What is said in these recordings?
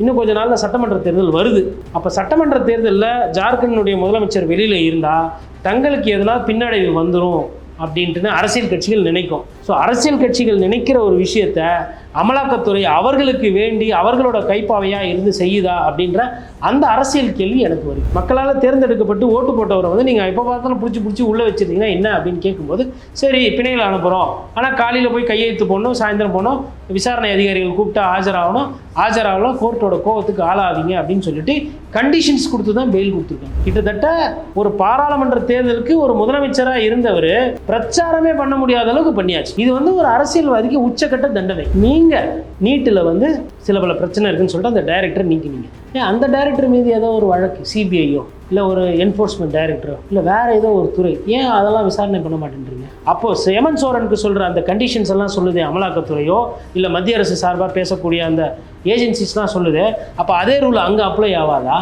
இன்னும் கொஞ்ச நாளில் சட்டமன்ற தேர்தல் வருது. அப்போ சட்டமன்ற தேர்தலில் ஜார்க்கண்டினுடைய முதலமைச்சர் வெளியில் இருந்தால் தங்களுக்கு எதனா பின்னடைவு வந்துடும் அப்படின்ட்டு அரசியல் கட்சிகள் நினைக்கும். ஸோ அரசியல் கட்சிகள் நினைக்கிற ஒரு விஷயத்த அமலாக்கத்துறை அவர்களுக்கு வேண்டி அவர்களோட கைப்பாவையாக இருந்து செய்யுதா அப்படின்ற அந்த அரசியல் கேள்வி எனக்கு வருது. மக்களால் தேர்ந்தெடுக்கப்பட்டு ஓட்டு போட்டவரை வந்து நீங்கள் எப்போ பார்த்தாலும் பிடிச்சி உள்ளே வச்சுருந்தீங்கன்னா என்ன அப்படின்னு கேட்கும்போது, சரி பிணையில் அனுப்புகிறோம், ஆனால் காலையில் போய் கையெழுத்து போடணும், சாயந்தரம் போகணும், விசாரணை அதிகாரிகள் கூப்பிட்டா ஆஜராகலாம், கோர்ட்டோட கோவத்துக்கு ஆளாவீங்க அப்படின்னு சொல்லிட்டு கண்டிஷன்ஸ் கொடுத்து தான் பெயில் கொடுத்துருக்காங்க. கிட்டத்தட்ட ஒரு பாராளுமன்ற தேர்தலுக்கு ஒரு முதலமைச்சராக இருந்தவர் பிரச்சாரமே பண்ண முடியாத அளவுக்கு பண்ணியாச்சு. இது வந்து ஒரு அரசியல்வாதிக்கு உச்சக்கட்ட தண்டனை. நீங்கள் நீட்டில் வந்து சில பல பிரச்சனை இருக்குன்னு சொல்லிட்டு அந்த டைரக்டர் நீக்கினீங்க. ஏன் அந்த டைரக்டர் மீது ஏதோ ஒரு வழக்கு சிபிஐயோ இல்லை ஒரு என்ஃபோர்ஸ்மெண்ட் டைரக்டரோ இல்லை வேறு ஏதோ ஒரு துறை ஏன் அதெல்லாம் விசாரணை பண்ண மாட்டேன்றீங்க? அப்போது ஹேமந்த் சோரனுக்கு சொல்கிற அந்த கண்டிஷன்ஸ் எல்லாம் சொல்லுது அமலாக்கத்துறையோ இல்லை மத்திய அரசு சார்பாக பேசக்கூடிய அந்த ஏஜென்சிஸ்லாம் சொல்லுது. அப்போ அதே ரூல் அங்கே அப்ளை ஆகாதா?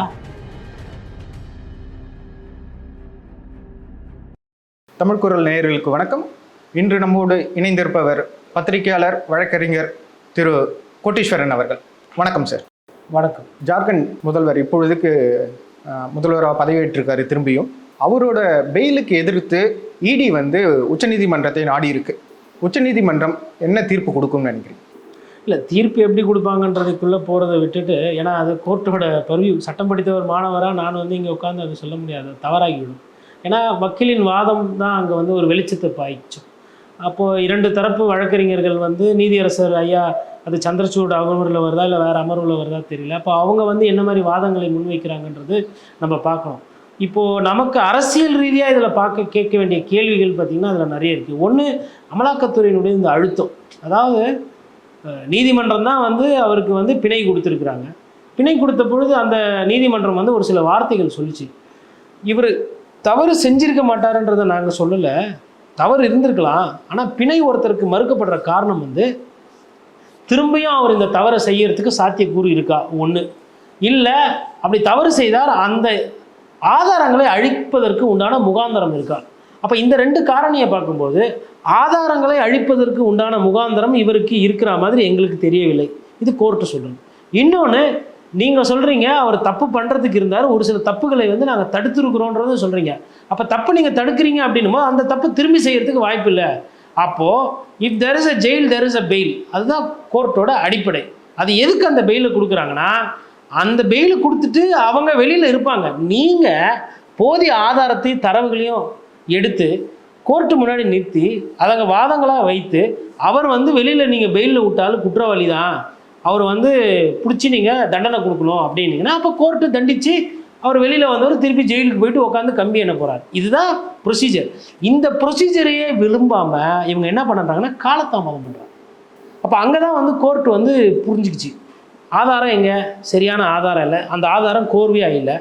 தமிழ் குரல் நேயர்களுக்கு வணக்கம். இன்று நம்மோடு இணைந்திருப்பவர் பத்திரிகையாளர் வழக்கறிஞர் திரு கோட்டீஸ்வரன் அவர்கள். வணக்கம் சார். வணக்கம். ஜார்க்கண்ட் முதல்வர் இப்பொழுதுக்கு முதல்வராக பதவியேற்றிருக்காரு. திரும்பியும் அவரோட பெயிலுக்கு எதிர்த்து இடி வந்து உச்சநீதிமன்றத்தை நாடி இருக்கு. உச்சநீதிமன்றம் என்ன தீர்ப்பு கொடுக்கும்னு நினைக்கிறீங்க? இல்லை, தீர்ப்பு எப்படி கொடுப்பாங்கன்றதுக்குள்ளே போகிறத விட்டுட்டு, ஏன்னா அது கோர்ட்டோட பர்வியூ. சட்டம் படித்த ஒரு மாணவராக நான் வந்து இங்கே உட்காந்து அதை சொல்ல முடியாது, தவறாகிவிடும். ஏன்னா வக்கீலின் வாதம் தான் அங்கே வந்து ஒரு வெளிச்சத்தை பாய்ச்சு. அப்போது இரண்டு தரப்பு வழக்கறிஞர்கள் வந்து நீதியரசர் ஐயா அது சந்திரசூட் அமர்வில் வருதா இல்லை வேறு அமர்வில் வருதா தெரியல. அப்போ அவங்க வந்து என்ன மாதிரி வாதங்களை முன்வைக்கிறாங்கன்றது நம்ம பார்க்கணும். இப்போது நமக்கு அரசியல் ரீதியாக இதில் கேட்க வேண்டிய கேள்விகள் பார்த்திங்கன்னா அதில் நிறைய இருக்குது. ஒன்று, அமலாக்கத்துறையினுடைய இந்த அழுத்தம். அதாவது நீதிமன்றம் தான் வந்து அவருக்கு வந்து பிணை கொடுத்துருக்குறாங்க. பிணை கொடுத்த பொழுது அந்த நீதிமன்றம் வந்து ஒரு சில வார்த்தைகள் சொல்லிச்சு. இவர் தவறு செஞ்சிருக்க மாட்டாருன்றதை நாங்கள் சொல்லலை, தவறு இருந்திருக்கலாம். ஆனால் பிணை ஒருத்தருக்கு மறுக்கப்படுற காரணம் வந்து திரும்பியும் அவர் இந்த தவறை செய்யறதுக்கு சாத்தியக்கூறு இருக்கா ஒன்று, இல்லை அப்படி தவறு செய்தால் அந்த ஆதாரங்களை அழிப்பதற்கு உண்டான முகாந்தரம் இருக்கா. அப்போ இந்த ரெண்டு காரணியை பார்க்கும்போது ஆதாரங்களை அழிப்பதற்கு உண்டான முகாந்தரம் இவருக்கு இருக்கிற மாதிரி எங்களுக்கு தெரியவில்லை. இது கோர்ட்டு சொல்லணும். இன்னொன்று, நீங்கள் சொல்கிறீங்க அவர் தப்பு பண்ணுறதுக்கு இருந்தார், ஒரு சில தப்புகளை வந்து நாங்கள் தடுத்துருக்குறோன்றது சொல்கிறீங்க. அப்போ தப்பு நீங்கள் தடுக்கிறீங்க அப்படின்னும் அந்த தப்பு திரும்பி செய்கிறதுக்கு வாய்ப்பு இல்லை. அப்போது if there is a jail there is a bail, அதுதான் கோர்ட்டோட அடிப்படை. அது எதுக்கு அந்த பெயிலை கொடுக்குறாங்கன்னா, அந்த பெயிலை கொடுத்துட்டு அவங்க வெளியில் இருப்பாங்க. நீங்கள் போதிய ஆதாரத்தையும் தரவுகளையும் எடுத்து கோர்ட்டு முன்னாடி நிறுத்தி அதங்க வாதங்களாக வைத்து அவர் வந்து வெளியில் நீங்கள் பெயிலில் விட்டாலும் குற்றவாளி தான், அவர் வந்து பிடிச்சி நீங்கள் தண்டனை கொடுக்கணும் அப்படின்னீங்கன்னா அப்போ கோர்ட்டு தண்டித்து அவர் வெளியில் வந்தவர் திருப்பி ஜெயிலுக்கு போயிட்டு உட்காந்து கம்பி என்ன போகிறார். இதுதான் ப்ரொசீஜர். இந்த ப்ரொசீஜரையே விரும்பாமல் இவங்க என்ன பண்ணுறாங்கன்னா காலதாமதம் பண்ணுறாங்க. அப்போ அங்கே தான் வந்து கோர்ட்டு வந்து புரிஞ்சுக்கிச்சு, ஆதாரம் எங்கே, சரியான ஆதாரம் இல்லை, அந்த ஆதாரம் கோர்வையாக இல்லை,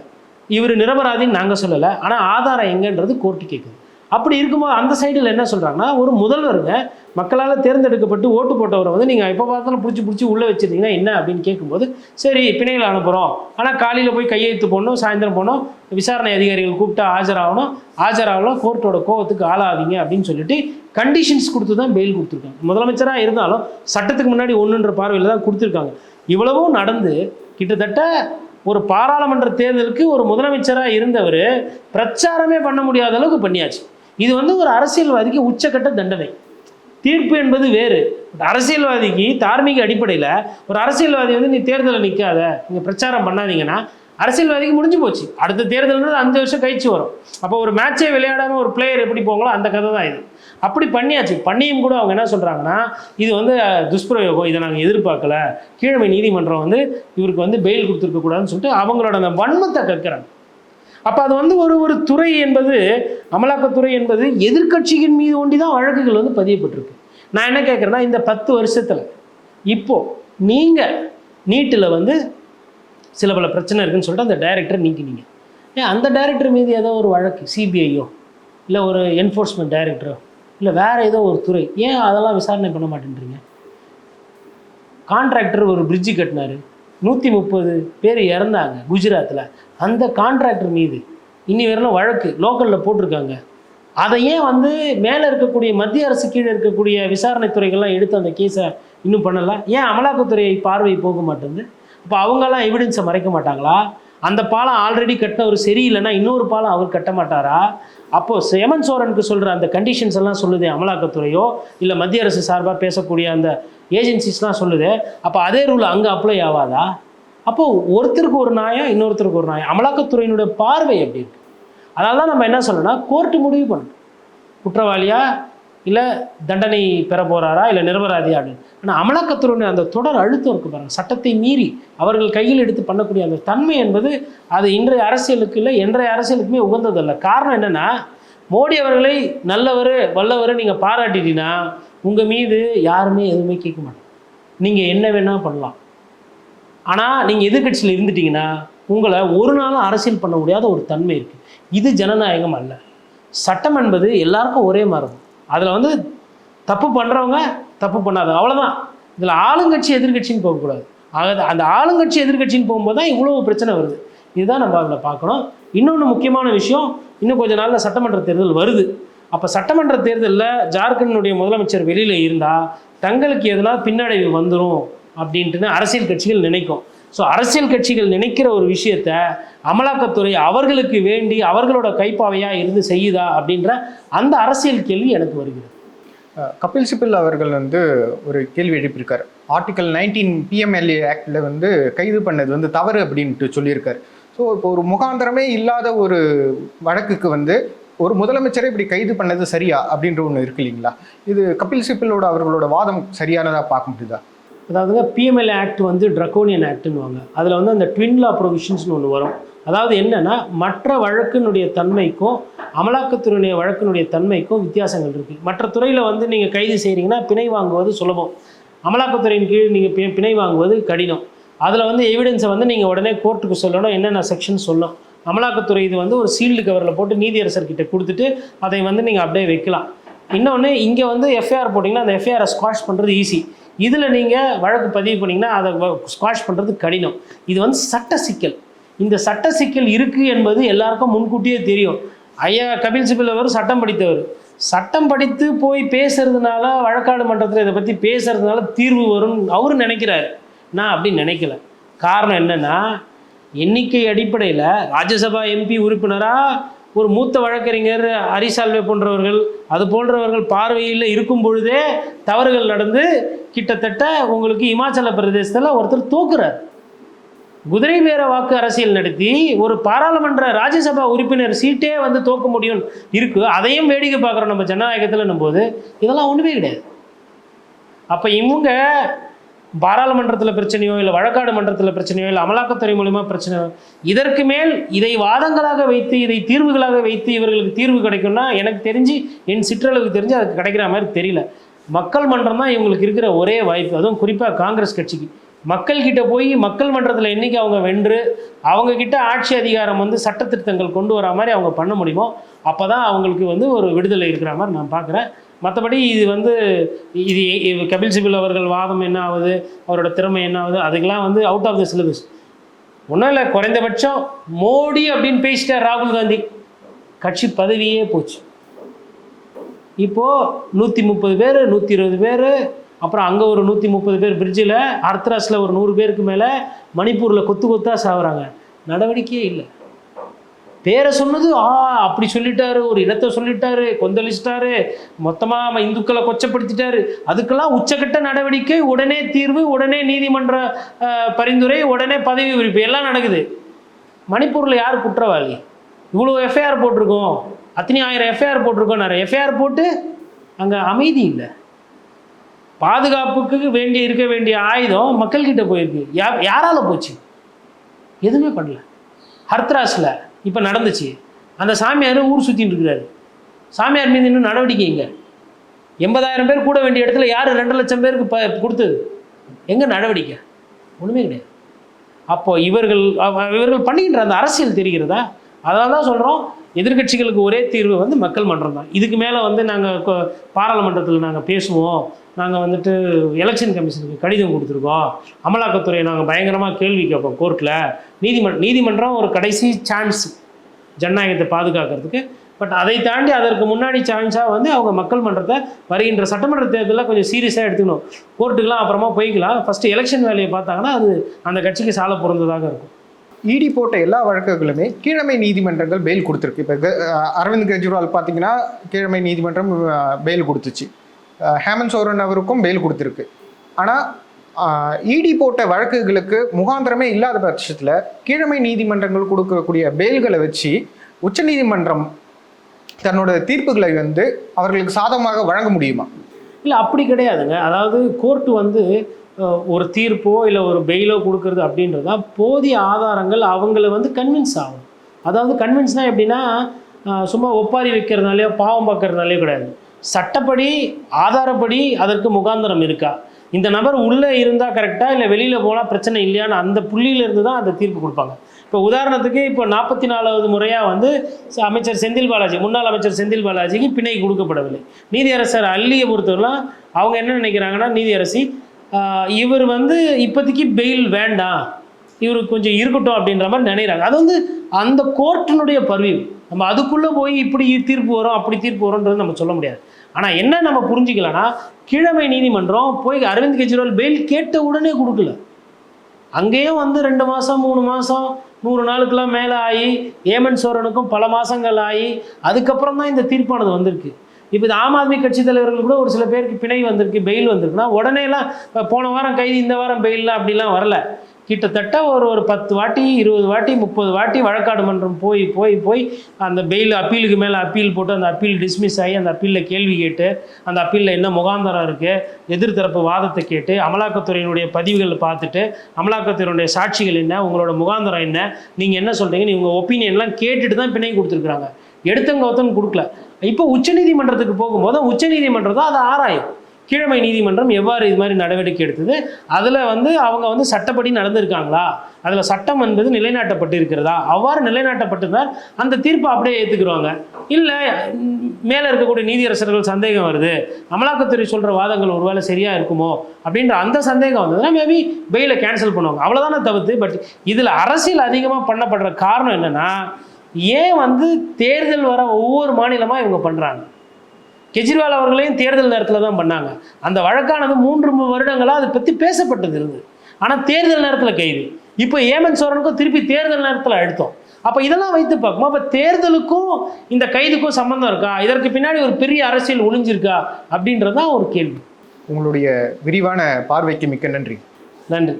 இவர் நிரபராதின்னு நாங்கள் சொல்லலை, ஆனால் ஆதாரம் எங்கன்றது கோர்ட்டு கேட்குது. அப்படி இருக்கும்போது அந்த சைடில் என்ன சொல்கிறாங்கன்னா, ஒரு முதல்வருங்க மக்களால் தேர்ந்தெடுக்கப்பட்டு ஓட்டு போட்டவரை வந்து நீங்கள் எப்போ பார்த்தாலும் பிடிச்சி உள்ளே வச்சுருந்தீங்கன்னா என்ன அப்படின்னு கேட்கும்போது, சரி பிணையில் அனுப்புகிறோம், ஆனால் காலையில் போய் கையெழுத்து போடணும், சாயந்தரம் போகணும், விசாரணை அதிகாரிகள் கூப்பிட்டா ஆஜராகலாம், கோர்ட்டோட கோவத்துக்கு ஆளாவீங்க அப்படின்னு சொல்லிட்டு கண்டிஷன்ஸ் கொடுத்து தான் பெயில் கொடுத்துருக்காங்க. முதலமைச்சராக இருந்தாலும் சட்டத்துக்கு முன்னாடி ஒன்றுன்ற பார்வையில் தான் கொடுத்துருக்காங்க. இவ்வளவும் நடந்து கிட்டத்தட்ட ஒரு பாராளுமன்ற தேர்தலுக்கு ஒரு முதலமைச்சராக இருந்தவர் பிரச்சாரமே பண்ண முடியாத அளவுக்கு பண்ணியாச்சு. இது வந்து ஒரு அரசியல்வாதிக்கு உச்சக்கட்ட தண்டனை. தீர்ப்பு என்பது வேறு. அரசியல்வாதிக்கு தார்மீக அடிப்படையில் ஒரு அரசியல்வாதி வந்து நீ தேர்தலில் நிற்காத, நீங்கள் பிரச்சாரம் பண்ணாதீங்கன்னா அரசியல்வாதிக்கு முடிஞ்சு போச்சு. அடுத்த தேர்தல்ன்றது 5 வருஷம் கழிச்சு வரும். அப்போ ஒரு மேட்சே விளையாடாமல் ஒரு பிளேயர் எப்படி போங்களோ அந்த கதை தான் இது. அப்படி பண்ணியாச்சு. பண்ணியும் கூட அவங்க என்ன சொல்கிறாங்கன்னா, இது வந்து துஷ்பிரயோகம், இதை நாங்கள் எதிர்பார்க்கல, கீழமை நீதிமன்றம் வந்து இவருக்கு வந்து பெயில் கொடுத்துருக்கக்கூடாதுன்னு சொல்லிட்டு அவங்களோட அந்த வன்மத்தை கற்கிறாங்க. அப்போ அது வந்து ஒரு துறை என்பது, அமலாக்கத்துறை என்பது எதிர்கட்சியின் மீது ஒண்டி தான் வழக்குகள் வந்து பதியப்பட்டிருக்கு. நான் என்ன கேட்குறேன்னா, இந்த 10 வருஷத்தில் இப்போது நீங்கள் நீட்டில் வந்து சில பல பிரச்சனை இருக்குன்னு சொல்லிட்டு அந்த டைரக்டரை நீக்கினீங்க. ஏன் அந்த டைரக்டர் மீது ஏதோ ஒரு வழக்கு சிபிஐயோ இல்லை ஒரு என்ஃபோர்ஸ்மெண்ட் டைரக்டரோ இல்லை வேறு ஏதோ ஒரு துறை ஏன் அதெல்லாம் விசாரணை பண்ண மாட்டேன்றீங்க? கான்ட்ராக்டர் ஒரு பிரிட்ஜு கட்டினார், 130 பேர் இறந்தாங்க குஜராத்தில். அந்த கான்ட்ராக்டர் மீது இன்னி வரலாம் வழக்கு லோக்கலில் போட்டிருக்காங்க. அதை ஏன் வந்து மேலே இருக்கக்கூடிய மத்திய அரசு கீழே இருக்கக்கூடிய விசாரணை துறைகள்லாம் எடுத்து அந்த கேஸை இன்னும் பண்ணலாம்? ஏன் அமலாக்கத்துறை பார்வை போக மாட்டேங்குது? அப்போ அவங்கெல்லாம் எவிடன்ஸை மறைக்க மாட்டாங்களா? அந்த பாலம் ஆல்ரெடி கட்டினவர் சரியில்லைன்னா இன்னொரு பாலம் அவர் கட்ட மாட்டாரா? அப்போது ஹேமந்த் சோரனுக்கு சொல்கிற அந்த கண்டிஷன்ஸ் எல்லாம் சொல்லுது அமலாக்கத்துறையோ இல்லை மத்திய அரசு சார்பாக பேசக்கூடிய அந்த ஏஜென்சிஸ்லாம் சொல்லுது. அப்போ அதே ரூல் அங்கே அப்ளை ஆகாதா? அப்போது ஒருத்தருக்கு ஒரு நியாயம், இன்னொருத்தருக்கு ஒரு நியாயம். அமலாக்கத்துறையினுடைய பார்வை எப்படி இருக்குது? அதனால தான் நம்ம என்ன சொல்லணும்னா, கோர்ட்டு முடிவு பண்ணணும் குற்றவாளியா இல்லை தண்டனை பெற போகிறாரா இல்லை நிரபராதியா அப்படின்னு. ஆனால் அமலாக்கத்துறையினுடைய அந்த தொடர் அழுத்தம் இருக்குது பாருங்கள், சட்டத்தை மீறி அவர்கள் கையில் எடுத்து பண்ணக்கூடிய அந்த தன்மை என்பது அது இன்றைய அரசியலுக்கு இல்லை, என்றைய அரசியலுக்குமே உகந்ததல்ல. காரணம் என்னென்னா, மோடி அவர்களை நல்லவர் வல்லவர் நீங்கள் பாராட்டிட்டீங்கன்னா உங்கள் மீது யாருமே எதுவுமே கேட்க மாட்டாங்க, நீங்கள் என்ன வேணால் பண்ணலாம். ஆனால் நீங்கள் எதிர்கட்சியில் இருந்துட்டீங்கன்னா உங்களை ஒரு நாளும் அரசியல் பண்ண முடியாத ஒரு தன்மை இருக்குது. இது ஜனநாயகம் அல்ல. சட்டம் என்பது எல்லாருக்கும் ஒரே மாதிரி இருக்கும். அதில் வந்து தப்பு பண்ணுறவங்க தப்பு பண்ணாது, அவ்வளோதான். இதில் ஆளுங்கட்சி எதிர்கட்சின்னு போகக்கூடாது. ஆக அந்த ஆளுங்கட்சி எதிர்கட்சின்னு போகும்போது தான் இவ்வளோ பிரச்சனை வருது. இதுதான் நம்ம அதில் பார்க்கணும். இன்னொன்று முக்கியமான விஷயம், இன்னும் கொஞ்சம் நாளில் சட்டமன்ற தேர்தல் வருது. அப்போ சட்டமன்ற தேர்தலில் ஜார்க்கண்டினுடைய முதலமைச்சர் வெளியில் இருந்தால் தங்களுக்கு எதுனா பின்னடைவு வந்துடும் அப்படின்ட்டுன்னு அரசியல் கட்சிகள் நினைக்கும். ஸோ அரசியல் கட்சிகள் நினைக்கிற ஒரு விஷயத்த அமலாக்கத்துறை அவர்களுக்கு வேண்டி அவர்களோட கைப்பாவையாக இருந்து செய்யுதா அப்படின்ற அந்த அரசியல் கேள்வி எனக்கு வருகிறது. கபில் சிபல் அவர்கள் வந்து ஒரு கேள்வி எழுப்பியிருக்காரு. ஆர்டிகல் 19 PMLA ஆக்டில் வந்து கைது பண்ணது வந்து தவறு அப்படின்ட்டு சொல்லியிருக்காரு. ஸோ இப்போ ஒரு முகாந்திரமே இல்லாத ஒரு வழக்குக்கு வந்து ஒரு முதலமைச்சரை இப்படி கைது பண்ணது சரியா அப்படின்ற ஒன்று இருக்கு இல்லைங்களா? இது கபில் சிபலோட அவர்களோட வாதம் சரியானதாக பார்க்க முடியுதா? அதாவதுங்க, PMLA ஆக்ட் வந்து ட்ரக்கோனியன் ஆக்ட்னுவாங்க. அதில் வந்து அந்த ட்வின் லா ப்ரொவிஷன்ஸ்னு ஒன்று வரும். அதாவது என்னென்னா, மற்ற வழக்கினுடைய தன்மைக்கும் அமலாக்கத்துறையினுடைய வழக்கினுடைய தன்மைக்கும் வித்தியாசங்கள் இருக்குது. மற்ற துறையில் வந்து நீங்கள் கைது செய்கிறீங்கன்னா பிணை வாங்குவது சுலபம், அமலாக்கத்துறையின் கீழ் நீங்கள் பிணை வாங்குவது கடினம். அதில் வந்து எவிடன்ஸை வந்து நீங்கள் உடனே கோர்ட்டுக்கு சொல்லணும், என்னென்ன செக்ஷன் சொல்லணும். அமலாக்கத்துறை இது வந்து ஒரு சீல்டு கவரில் போட்டு நீதியரசர்கிட்ட கொடுத்துட்டு அதை வந்து நீங்கள் அப்படியே வைக்கலாம். இன்னொன்று, இங்கே வந்து எஃப்ஐஆர் போட்டிங்கன்னா அந்த எஃப்ஐஆரை ஸ்குவாஷ் பண்ணுறது ஈஸி. இதில் நீங்கள் வழக்கு பதிவு பண்ணிங்கன்னா அதை ஸ்குவாஷ் பண்ணுறது கடினம். இது வந்து சட்ட சிக்கல். இந்த சட்ட சிக்கல் இருக்குது என்பது எல்லாருக்கும் முன்கூட்டியே தெரியும். ஐயா கபில் சிபல் அவர் சட்டம் படித்தவர். சட்டம் படித்து போய் பேசுறதுனால, வழக்காடு மன்றத்தில் இதை பற்றி பேசுறதுனால தீர்வு வரும்னு அவர் நினைக்கிறார். நான் அப்படி நினைக்கல. காரணம் என்னென்னா, எண்ணிக்கை அடிப்படையில் ராஜ்யசபா MP உறுப்பினராக ஒரு மூத்த வழக்கறிஞர் ஹரிசால்வே போன்றவர்கள் அது போன்றவர்கள் பார்வையில் இருக்கும் பொழுதே தவறுகள் நடந்து கிட்டத்தட்ட உங்களுக்கு இமாச்சல பிரதேசத்தில் ஒருத்தர் தோக்குறார். குதிரை பேர வாக்கு அரசியல் நடத்தி ஒரு பாராளுமன்ற ராஜ்யசபா உறுப்பினர் சீட்டே வந்து தோக்க முடியும் இருக்கு. அதையும் வேடிக்கை பார்க்குறோம் நம்ம ஜனநாயகத்தில் போது. இதெல்லாம் ஒன்றுமே கிடையாது. அப்போ இவங்க பாராளுமன்றத்தில் பிரச்சனையோ இல்லை வழக்காடு மன்றத்தில் பிரச்சனையோ இல்லை அமலாக்கத்துறை மூலிமா பிரச்சனையோ, இதற்கு மேல் இதை வாதங்களாக வைத்து இதை தீர்வுகளாக வைத்து இவர்களுக்கு தீர்வு கிடைக்கும்னா எனக்கு தெரிஞ்சு, என் சிற்றளவுக்கு தெரிஞ்சு அதுக்கு கிடைக்கிற மாதிரி தெரியல. மக்கள் மன்றம் தான் இவங்களுக்கு இருக்கிற ஒரே வாய்ப்பு. அதுவும் குறிப்பாக காங்கிரஸ் கட்சிக்கு மக்கள்கிட்ட போய் மக்கள் மன்றத்தில் என்றைக்கு அவங்க வென்று அவங்கக்கிட்ட ஆட்சி அதிகாரம் வந்து சட்டத்திருத்தங்கள் கொண்டு வர மாதிரி அவங்க பண்ண முடியுமோ அப்போ தான் அவங்களுக்கு வந்து ஒரு விடுதலை இருக்கிற மாதிரி நான் பார்க்குறேன். மற்றபடி இது வந்து இது கபில் சிபல் அவர்கள் வாதம் என்ன ஆகுது, அவரோட திறமை என்ன ஆகுது, அதுக்கெல்லாம் வந்து அவுட் ஆஃப் த சிலபஸ். ஒன்றும் இல்லை, குறைந்தபட்சம் மோடி அப்படின்னு பேசிட்டார் ராகுல் காந்தி, கட்சி பதவியே போச்சு. இப்போது 130 பேர் 120 பேர், அப்புறம் அங்கே ஒரு 130 பேர் பிரிட்ஜில், அர்த்தராஸில் ஒரு 100 பேருக்கு மேலே, மணிப்பூரில் கொத்து கொத்தாக சாகுறாங்க. நடவடிக்கையே இல்லை. பேரை சொன்னது அப்படி சொல்லிட்டாரு, ஒரு இனத்தை சொல்லிட்டாரு, கொந்தளிச்சிட்டாரு, மொத்தமாக இந்துக்களை கொச்சப்படுத்திட்டாரு. அதுக்கெல்லாம் உச்சக்கட்ட நடவடிக்கை, உடனே தீர்வு, உடனே நீதிமன்ற பரிந்துரை, உடனே பதவி விரிப்பு எல்லாம் நடக்குது. மணிப்பூரில் யார் குற்றவாளி? இவ்வளோ எஃப்ஐஆர் போட்டிருக்கோம், அத்தனை 1000 எஃப்ஐஆர் போட்டிருக்கோம். நிறைய எஃப்ஐஆர் போட்டு அங்கே அமைதி இல்லை. பாதுகாப்புக்கு இருக்க வேண்டிய ஆயுதம் மக்கள்கிட்ட போயிருக்கு. யாரால போச்சு? எதுவுமே பண்ணல. ஹர்த்ராஸில் இப்போ நடந்துச்சு. அந்த சாமியார் ஊர் சுற்றிட்டு இருக்கிறாரு. சாமியார் மீது இன்னும் நடவடிக்கை எங்கே? 80,000 பேர் கூட வேண்டிய இடத்துல யார் 2 லட்சம் பேருக்கு கொடுத்தது? எங்கே நடவடிக்கை? ஒன்றுமே கிடையாது. அப்போது இவர்கள் பண்ணுகின்ற அந்த அரசியல் தெரிகிறதா? அதனால தான் சொல்கிறோம், எதிர்கட்சிகளுக்கு ஒரே தீர்வு வந்து மக்கள் மன்றம் தான். இதுக்கு மேலே வந்து நாங்கள் பாராளுமன்றத்தில் நாங்கள் பேசுவோம், நாங்கள் வந்துட்டு எலெக்ஷன் கமிஷனுக்கு கடிதம் கொடுத்துருக்கோம், அமலாக்கத்துறையை நாங்கள் பயங்கரமாக கேள்வி கேட்போம் கோர்ட்டில், நீதிமன்றம் ஒரு கடைசி சான்ஸ் ஜனநாயகத்தை பாதுகாக்கிறதுக்கு பட் அதை தாண்டி அதற்கு முன்னாடி சான்ஸாக வந்து அவங்க மக்கள் மன்றத்தை வருகின்ற சட்டமன்ற தேர்தலில் கொஞ்சம் சீரியஸாக எடுத்துக்கணும். கோர்ட்டுக்கெலாம் அப்புறமா போய்க்கலாம், ஃபஸ்ட்டு எலெக்ஷன் வேலையை பார்த்தாங்கன்னா அது அந்த கட்சிக்கு சால பொருந்ததாக இருக்கும். இடி போட்ட எல்லா வழக்குகளுமே கீழமை நீதிமன்றங்கள் பெயில் கொடுத்துருக்கு. இப்போ அரவிந்த் கெஜ்ரிவால் பார்த்தீங்கன்னா கீழமை நீதிமன்றம் பெயில் கொடுத்துச்சு, ஹேமந்த் சோரன் அவருக்கும் பெயில் கொடுத்துருக்கு. ஆனால் இடி போட்ட வழக்குகளுக்கு முகாந்திரமே இல்லாத பட்சத்தில் கீழமை நீதிமன்றங்கள் கொடுக்கக்கூடிய பெயில்களை வச்சு உச்சநீதிமன்றம் தன்னோட தீர்ப்புகளை வந்து அவர்களுக்கு சாதகமாக வழங்க முடியுமா? இல்லை, அப்படி கிடையாதுங்க. அதாவது கோர்ட்டு வந்து ஒரு தீர்ப்போ இல்லை ஒரு பெயிலோ கொடுக்கறது அப்படின்றது தான் போதிய ஆதாரங்கள் அவங்கள வந்து கன்வின்ஸ் ஆகும். அதாவது கன்வின்ஸ்னால் எப்படின்னா சும்மா ஒப்பாரி வைக்கிறதுனாலையோ பாவம் பார்க்கறதுனாலையோ கிடையாது. சட்டப்படி ஆதாரப்படி அதற்கு முகாந்திரம் இருக்கா, இந்த நபர் உள்ளே இருந்தால் கரெக்டாக இல்லை வெளியில் போனால் பிரச்சனை இல்லையான்னு அந்த புள்ளியிலேருந்து தான் அந்த தீர்ப்பு கொடுப்பாங்க. இப்போ உதாரணத்துக்கு இப்போ 44வது முறையாக வந்து அமைச்சர் செந்தில் பாலாஜி, முன்னாள் அமைச்சர் செந்தில் பாலாஜிக்கு பிணை கொடுக்கப்படவில்லை. நீதியரசர் அல்லியை பொறுத்தவரைலாம் அவங்க என்ன நினைக்கிறாங்கன்னா, நீதியரசி இவர் வந்து இப்போதைக்கு பெயில் வேண்டாம், இவருக்கு கொஞ்சம் இருக்கட்டும் அப்படின்ற மாதிரி நினைக்கிறாங்க. அது வந்து அந்த கோர்ட்டினுடைய பர்வியூ. நம்ம அதுக்குள்ளே போய் இப்படி தீர்ப்பு வரும் அப்படி தீர்ப்பு வரும்ன்றது நம்ம சொல்ல முடியாது. ஆனால் என்ன நம்ம புரிஞ்சுக்கலாம்னா, கீழமை நீதிமன்றம் போய் அரவிந்த் கெஜ்ரிவால் பெயில் கேட்ட உடனே கொடுக்கல. அங்கேயும் வந்து 2 மாதம் 3 மாதம் 100 நாளுக்கெல்லாம் மேலே ஆகி ஹேமந்த் சோரனுக்கும் பல மாதங்கள் ஆகி அதுக்கப்புறம் தான் இந்த தீர்ப்பானது வந்திருக்கு. இப்போ இது ஆம் ஆத்மி கட்சி தலைவர்கள் கூட ஒரு சில பேருக்கு பிணை வந்திருக்கு, பெயில் வந்திருக்குன்னா உடனேலாம் போன வாரம் கைது இந்த வாரம் பெயிலில் அப்படிலாம் வரல. கிட்டத்தட்ட ஒரு 10 வாட்டி 20 வாட்டி 30 வாட்டி வழக்காடு மன்றம் போய் போய் போய் அந்த பெயில் அப்பீலுக்கு மேலே அப்பீல் போட்டு அந்த அப்பீல் டிஸ்மிஸ் ஆகி அந்த அப்பீலில் கேள்வி கேட்டு அந்த அப்பீலில் என்ன முகாந்தரம் இருக்குது, எதிர்த்தரப்பு வாதத்தை கேட்டு அமலாக்கத்துறையினுடைய பதிவுகளை பார்த்துட்டு அமலாக்கத்துறையினுடைய சாட்சிகள் என்ன, உங்களோட முகாந்தரம் என்ன, நீங்கள் என்ன சொல்கிறீங்க, உங்கள் ஒப்பீனியன்லாம் கேட்டுட்டு தான் பிணை கொடுத்துருக்குறாங்க. எடுத்தவங்க ஒருத்தன் கொடுக்கல. இப்போ உச்சநீதிமன்றத்துக்கு போகும்போது உச்சநீதிமன்றம் தான் அதை ஆராயும். கீழமை நீதிமன்றம் எவ்வாறு இது மாதிரி நடவடிக்கை எடுத்தது, அதில் வந்து அவங்க வந்து சட்டப்படி நடந்திருக்காங்களா, அதில் சட்டம் என்பது நிலைநாட்டப்பட்டு இருக்கிறதா, அவ்வாறு நிலைநாட்டப்பட்டிருந்தால் அந்த தீர்ப்பை அப்படியே ஏற்றுக்குருவாங்க. இல்லை மேலே இருக்கக்கூடிய நீதியரசர்கள் சந்தேகம் வருது, அமலாக்கத்துறை சொல்கிற வாதங்கள் ஒருவேளை சரியாக இருக்குமோ அப்படின்ற அந்த சந்தேகம் வந்ததுன்னா மேபி பெயிலை கேன்சல் பண்ணுவாங்க, அவ்வளோதானே தவிர்த்து. பட் இதில் அரசியல் அதிகமாக பண்ணப்படுற காரணம் என்னென்னா, ஏன் வந்து தேர்தல் வர ஒவ்வொரு மாநிலமாக இவங்க பண்ணுறாங்க. கெஜ்ரிவால் அவர்களையும் தேர்தல் நேரத்தில் தான் பண்ணாங்க. அந்த வழக்கானது 3 வருடங்களாக அதை பற்றி பேசப்பட்டது இருந்தது. ஆனால் தேர்தல் நேரத்தில் கைது. இப்போ ஹேமந்த் சோரனுக்கும் திருப்பி தேர்தல் நேரத்தில் அழுத்தம். அப்போ இதெல்லாம் வைத்து பார்க்குமா, அப்போ தேர்தலுக்கும் இந்த கைதுக்கும் சம்மந்தம் இருக்கா, இதற்கு பின்னாடி ஒரு பெரிய அரசியல் ஒளிஞ்சிருக்கா அப்படின்றதான் ஒரு கேள்வி. உங்களுடைய விரிவான பார்வைக்கு மிக்க நன்றி. நன்றி.